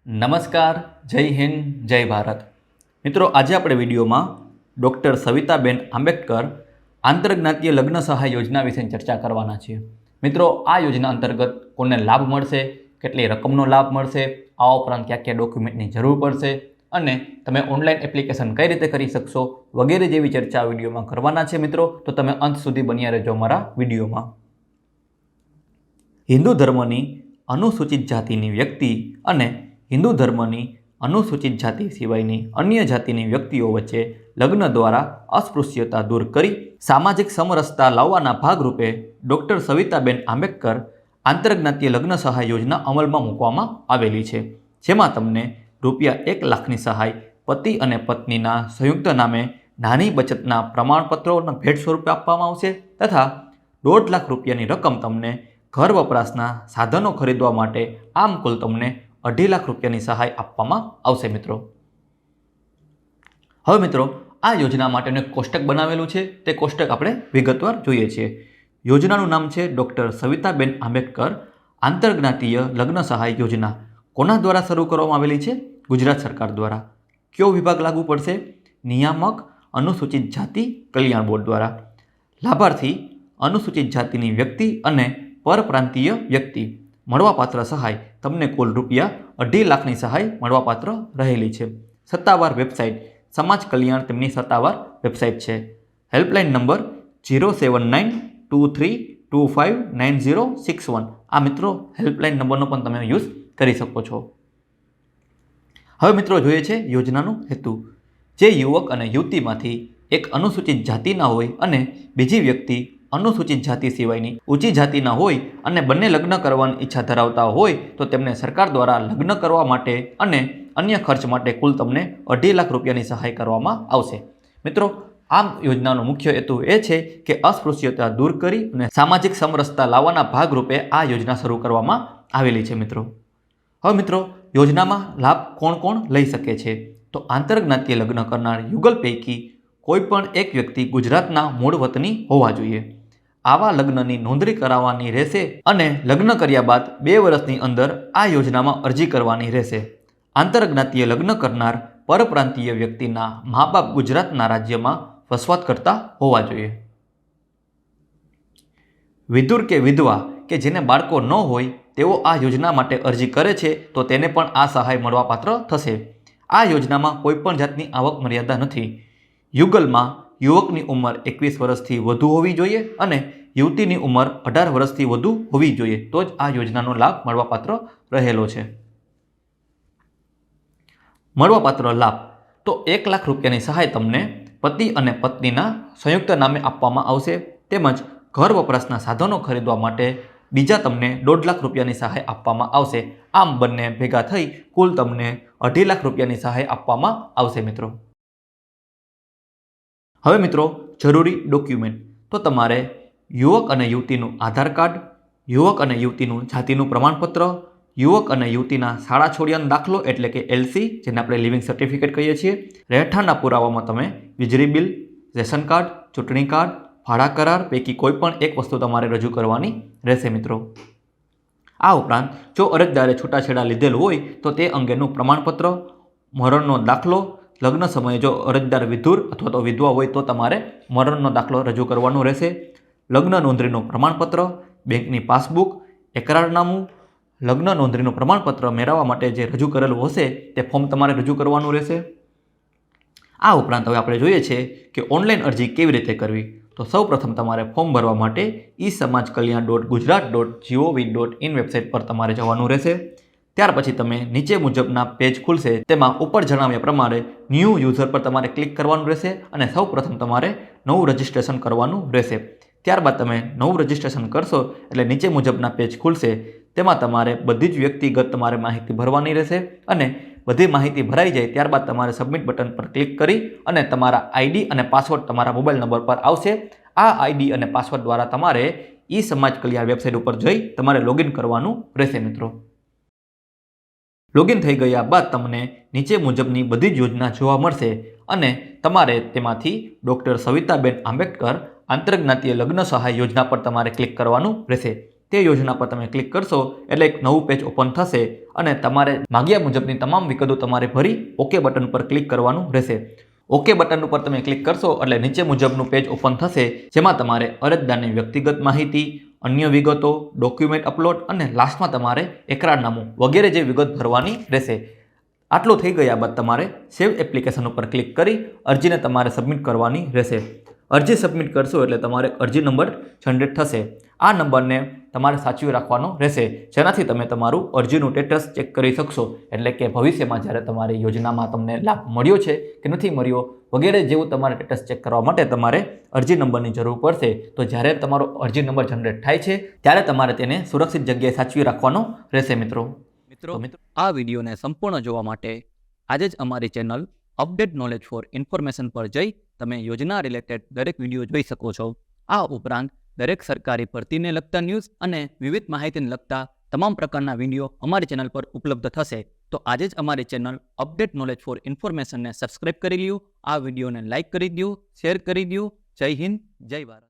નમસ્કાર, જય હિન્દ, જય ભારત. મિત્રો, આજે આપણે વિડીયોમાં ડૉક્ટર સવિતાબેન આંબેડકર આંતરજ્ઞાતીય લગ્ન સહાય યોજના વિશે ચર્ચા કરવાના છીએ. મિત્રો, આ યોજના અંતર્ગત કોને લાભ મળશે, કેટલી રકમનો લાભ મળશે, આ ઉપરાંત કયા કયા ડોક્યુમેન્ટની જરૂર પડશે અને તમે ઓનલાઈન એપ્લિકેશન કઈ રીતે કરી શકશો વગેરે જેવી ચર્ચા આ વિડીયોમાં કરવાના છે. મિત્રો, તો તમે અંત સુધી બન્યા રહેજો અમારા વિડીયોમાં. હિન્દુ ધર્મની અનુસૂચિત જાતિની વ્યક્તિ અને હિન્દુ ધર્મની અનુસૂચિત જાતિ સિવાયની અન્ય જાતિની વ્યક્તિઓ વચ્ચે લગ્ન દ્વારા અસ્પૃશ્યતા દૂર કરી સામાજિક સમરસતા લાવવાના ભાગરૂપે ડૉક્ટર સવિતાબેન આંબેડકર આંતરજ્ઞાતીય લગ્ન સહાય યોજના અમલમાં મૂકવામાં આવેલી છે, જેમાં તમને ₹1 લાખની સહાય પતિ અને પત્નીના સંયુક્ત નામે નાની બચતના પ્રમાણપત્રોના ભેટ સ્વરૂપે આપવામાં આવશે તથા ₹1.5 લાખની રકમ તમને ઘર વપરાશના સાધનો ખરીદવા માટે આમ કુલ તમને ₹2.5 લાખની સહાય આપવામાં આવશે. હવે મિત્રો, આ યોજના માટેનું એક કોષ્ટક બનાવેલું છે, તે કોષ્ટક આપણે વિગતવાર જોઈએ છીએ. યોજનાનું નામ છે ડૉક્ટર સવિતાબેન આંબેડકર આંતરજ્ઞાતીય લગ્ન સહાય યોજના. કોના દ્વારા શરૂ કરવામાં આવેલી છે? ગુજરાત સરકાર દ્વારા. કયો વિભાગ લાગુ પડશે? નિયામક અનુસૂચિત જાતિ કલ્યાણ બોર્ડ દ્વારા. લાભાર્થી અનુસૂચિત જાતિની વ્યક્તિ અને પરપ્રાંતીય વ્યક્તિ. મળવાપાત્ર સહાય તમને કુલ ₹2.5 લાખની સહાય મળવાપાત્ર રહેલી છે. સત્તાવાર વેબસાઇટ સમાજ કલ્યાણ તેમની સત્તાવાર વેબસાઇટ છે. Helpline number 07923259061. આ મિત્રો હેલ્પલાઇન નંબરનો પણ તમે યુઝ કરી શકો છો. હવે મિત્રો, જોઈએ છે યોજનાનો હેતુ. જે યુવક અને યુવતીમાંથી એક અનુસૂચિત જાતિના હોય અને બીજી વ્યક્તિ અનુસૂચિત જાતિ સિવાયની ઊંચી જાતિના હોય અને બંને લગ્ન કરવાની ઈચ્છા ધરાવતા હોય તો તેમને સરકાર દ્વારા લગ્ન કરવા માટે અને અન્ય ખર્ચ માટે કુલ તમને ₹2.5 લાખની સહાય કરવામાં આવશે. મિત્રો, આ યોજનાનો મુખ્ય હેતુ એ છે કે અસ્પૃશ્યતા દૂર કરી અને સામાજિક સમરસતા લાવવાના ભાગરૂપે આ યોજના શરૂ કરવામાં આવેલી છે. હવે મિત્રો, યોજનામાં લાભ કોણ કોણ લઈ શકે છે? તો આંતરજ્ઞાતીય લગ્ન કરનાર યુગલ પૈકી કોઈ પણ એક વ્યક્તિ ગુજરાતના મૂળ વતની હોવા જોઈએ. આવા લગ્નની નોંધણી કરાવવાની રહેશે અને લગ્ન કર્યા બાદ 2 વર્ષની અંદર આ યોજનામાં અરજી કરવાની રહેશે. આંતરજ્ઞાતીય લગ્ન કરનાર પરપ્રાંતીય વ્યક્તિના મા બાપ ગુજરાતના રાજ્યમાં વસવાટ કરતા હોવા જોઈએ. વિધુર કે વિધવા કે જેને બાળકો ન હોય તેઓ આ યોજના માટે અરજી કરે છે તો તેને પણ આ સહાય મળવાપાત્ર થશે. આ યોજનામાં કોઈ પણ જાતની આવક મર્યાદા નથી. યુગલમાં યુવકની ઉંમર 21 વર્ષથી વધુ હોવી જોઈએ અને યુવતીની ઉંમર 18 વર્ષથી વધુ હોવી જોઈએ તો જ આ યોજનાનો લાભ મળવાપાત્ર રહેલો છે. મળવાપાત્ર લાભ તો ₹1 લાખની સહાય તમને પતિ અને પત્નીના સંયુક્ત નામે આપવામાં આવશે તેમજ ઘર વપરાશના સાધનો ખરીદવા માટે બીજા તમને ₹1.5 લાખની સહાય આપવામાં આવશે. આમ બંને ભેગા થઈ કુલ તમને ₹2.5 લાખની સહાય આપવામાં આવશે. હવે મિત્રો, જરૂરી ડોક્યુમેન્ટ તો તમારે યુવક અને યુવતીનું આધાર કાર્ડ, યુવક અને યુવતીનું જાતિનું પ્રમાણપત્ર, યુવક અને યુવતીના શાળા છોડ્યાનો દાખલો એટલે કે LC, જેને આપણે લિવિંગ સર્ટિફિકેટ કહીએ છીએ. રહેઠાણના પુરાવામાં તમે વીજળી બિલ, રેશન કાર્ડ, ચૂંટણી કાર્ડ, ભાડા કરાર પૈકી કોઈ પણ એક વસ્તુ તમારે રજૂ કરવાની રહેશે. આ ઉપરાંત જો અરજદારે છૂટાછેડા લીધેલ હોય તો તે અંગેનું પ્રમાણપત્ર, મરણનો દાખલો, લગ્ન સમયે જો અરજદાર વિધુર અથવા તો વિધવા હોય તો તમારે મરણનો દાખલો રજૂ કરવાનો રહેશે. લગ્ન નોંધણીનું પ્રમાણપત્ર, બેંકની પાસબુક, એકરારનામું, લગ્ન નોંધણીનું પ્રમાણપત્ર મેળવવા માટે જે રજૂ કરેલું હશે તે ફોર્મ તમારે રજૂ કરવાનું રહેશે. આ ઉપરાંત હવે આપણે જોઈએ છે કે ઓનલાઈન અરજી કેવી રીતે કરવી. તો સૌપ્રથમ તમારે ફોર્મ ભરવા માટે esamajkalyan.gujarat.gov.in વેબસાઇટ પર તમારે જવાનું રહેશે. ત્યાર પછી તમે નીચે મુજબના પેજ ખુલશે, તેમાં ઉપર જણાવ્યા પ્રમાણે ન્યૂ યુઝર પર તમારે ક્લિક કરવાનું રહેશે અને સૌપ્રથમ તમારે નવું રજિસ્ટ્રેશન કરવાનું રહેશે. ત્યારબાદ તમે નવું રજિસ્ટ્રેશન કરશો એટલે નીચે મુજબના પેજ ખુલશે, તેમાં તમારે બધી જ વ્યક્તિગત તમારે માહિતી ભરવાની રહેશે અને બધી માહિતી ભરાઈ જાય ત્યારબાદ તમારે સબમિટ બટન પર ક્લિક કરી અને તમારા ID અને પાસવર્ડ તમારા મોબાઈલ નંબર પર આવશે. આ ID અને પાસવર્ડ દ્વારા તમારે સમાજ કલ્યાણ વેબસાઇટ ઉપર જઈ તમારે લોગિન કરવાનું રહેશે. લોગિન થઈ ગયા બાદ તમને નીચે મુજબની બધી જ યોજના જોવા મળશે અને તમારે તેમાંથી ડૉક્ટર સવિતાબેન આંબેડકર આંતરજ્ઞાતીય લગ્ન સહાય યોજના પર તમારે ક્લિક કરવાનું રહેશે. તે યોજના પર તમે ક્લિક કરશો એટલે એક નવું પેજ ઓપન થશે અને તમારે માગ્યા મુજબની તમામ વિગતો તમારે ભરી ઓકે બટન પર ક્લિક કરવાનું રહેશે. ઓકે બટન ઉપર તમે ક્લિક કરશો એટલે નીચે મુજબનું પેજ ઓપન થશે, જેમાં તમારે અરજદારની વ્યક્તિગત માહિતી, અન્ય વિગતો, ડોક્યુમેન્ટ અપલોડ અને લાસ્ટમાં તમારે એકરારનામું વગેરે જે વિગત ભરવાની રહેશે. આટલું થઈ ગયા બાદ તમારે સેવ એપ્લિકેશન ઉપર ક્લિક કરી અરજીને તમારે સબમિટ કરવાની રહેશે. અરજી સબમિટ કરશો એટલે તમારે અરજી નંબર જનરેટ થશે. આ નંબરને તમારે સાચવી રાખવાનો રહેશે, જેનાથી તમે તમારું અરજીનું સ્ટેટસ ચેક કરી શકશો. એટલે કે ભવિષ્યમાં જ્યારે તમારી યોજનામાં તમને લાભ મળ્યો છે કે નથી મળ્યો વગેરે જેવું તમારે સ્ટેટસ ચેક કરવા માટે તમારે અરજી નંબરની જરૂર પડશે. તો જ્યારે તમારો અરજી નંબર જનરેટ થાય છે ત્યારે તમારે તેને સુરક્ષિત જગ્યાએ સાચવી રાખવાનો રહેશે. મિત્રો આ વિડીયોને સંપૂર્ણ જોવા માટે આજે જ અમારી channel update knowledge four information પર જઈ તમે યોજના રિલેટેડ દરેક વિડીયો જોઈ શકો છો. આ ઉપરાંત દરેક સરકારી ભરતીને લગતા ન્યૂઝ અને વિવિધ માહિતીને લગતા તમામ પ્રકારના વિડીયો અમારી ચેનલ પર ઉપલબ્ધ થશે. તો આજે જ અમારી ચેનલ અપડેટ નોલેજ ફોર ઇન્ફોર્મેશનને સબસ્ક્રાઇબ કરી લ્યો, આ વિડીયોને લાઇક કરી દો, શેર કરી દો. જય હિન્દ, જય ભારત.